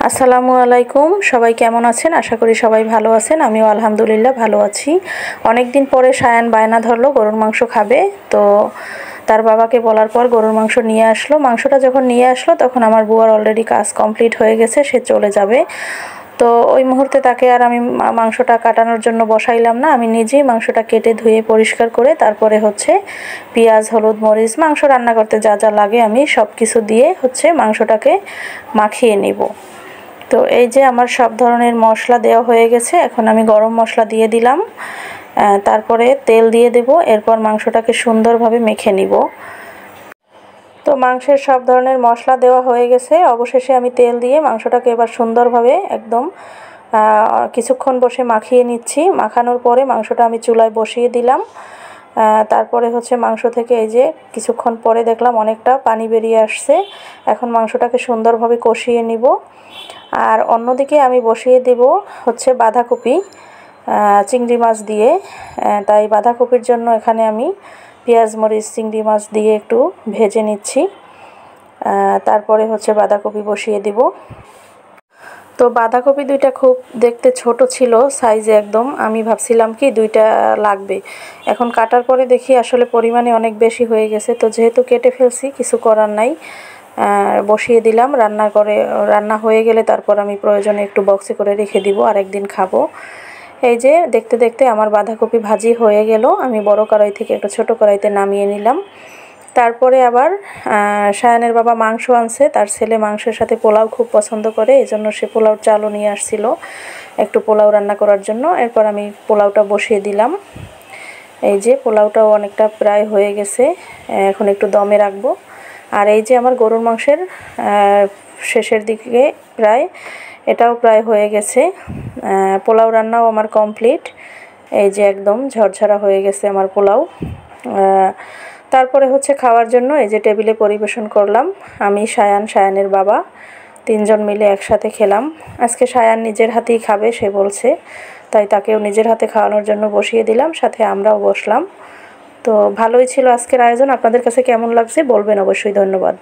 আসসালামু আলাইকুম। সবাই কেমন আছেন? আশা করি সবাই ভালো আছেন। আমিও আলহামদুলিল্লাহ ভালো আছি। অনেক দিন পরে সায়ান বায়না ধরলো গরুর মাংস খাবে। তো তার বাবাকে বলার পর গরুর মাংস নিয়ে আসলো। মাংসটা যখন নিয়ে আসলো তখন আমার বুয়ার অলরেডি কাজ কমপ্লিট হয়ে গেছে, সে চলে যাবে। তো ওই মুহূর্তে তাকে আর আমি মাংসটা কাটানোর জন্য বসাইলাম না, আমি নিজেই মাংসটা কেটে ধুয়ে পরিষ্কার করে তারপরে পেঁয়াজ, হলুদ, মরিচ, মাংস রান্না করতে যা যা লাগে আমি সব কিছু দিয়ে মাংসটাকে মাখিয়ে নেব। তো এই যে আমার সব ধরনের মশলা দেওয়া হয়ে গেছে। এখন আমি গরম মশলা দিয়ে দিলাম, তারপরে তেল দিয়ে দেব। এরপর মাংসটাকে সুন্দরভাবে মেখে নিব। তো মাংসের সব ধরনের মশলা দেওয়া হয়ে গেছে। অবশেষে আমি তেল দিয়ে মাংসটাকে এবার সুন্দরভাবে একদম কিছুক্ষণ বসে মাখিয়ে নিচ্ছি। মাখানোর পরে মাংসটা আমি চুলায় বসিয়ে দিলাম। তারপরে মাংস থেকে এই যে কিছুক্ষণ পরে দেখলাম অনেকটা পানি বেরিয়ে আসছে। এখন মাংসটাকে সুন্দরভাবে কষিয়ে নিব। আর অন্যদিকে আমি বসিয়ে দেব বাঁধাকপি চিংড়ি মাছ দিয়ে। তাই বাঁধাকপির জন্য এখানে আমি পেঁয়াজ, মরিচ, চিংড়ি মাছ দিয়ে একটু ভেজে নিচ্ছি। তারপরে বাঁধাকপি বসিয়ে দিব। তো বাঁধাকপি দুইটা খুব দেখতে ছোট ছিল সাইজে একদম। আমি ভাবছিলাম কি দুইটা লাগবে, এখন কাটার পরে দেখি আসলে পরিমাণে অনেক বেশি হয়ে গেছে। তো যেহেতু কেটে ফেলছি কিছু করার নাই, বসিয়ে দিলাম। রান্না হয়ে গেলে তারপর আমি প্রয়োজনে একটু বক্সে করে রেখে দিব, আরেকদিন খাবো। এই যে দেখতে দেখতে আমার বাঁধাকপি ভাজি হয়ে গেল। আমি বড় কড়াই থেকে একটা ছোট কড়াইতে নামিয়ে নিলাম। তারপরে আবার সায়ানের বাবা মাংস আনছে, তার ছেলে মাংসের সাথে পোলাও খুব পছন্দ করে, এজন্য সে পোলাওর চালও নিয়ে আসছিল একটু পোলাও রান্না করার জন্য। এরপর আমি পোলাওটা বসিয়ে দিলাম। এই যে পোলাওটাও অনেকটা প্রায় হয়ে গেছে, এখন একটু দমে রাখবো। আর এই যে আমার গরুর মাংসের শেষের দিকে প্রায়, এটাও প্রায় হয়ে গেছে। পোলাও রান্নাও আমার কমপ্লিট। এই যে একদম ঝরঝরা হয়ে গেছে আমার পোলাও। তারপরে খাওয়ার জন্য এই যে টেবিলে পরিবেশন করলাম। আমি, সায়ানের বাবা তিনজন মিলে একসাথে খেলাম। আজকে সায়ান নিজের হাতেই খাবে সে বলছে, তাই তাকেও নিজের হাতে খাওয়ানোর জন্য বসিয়ে দিলাম, সাথে আমরাও বসলাম। তো ভালোই ছিল আজকের আয়োজন। আপনাদের কাছে কেমন লাগছে বলবেন অবশ্যই। ধন্যবাদ।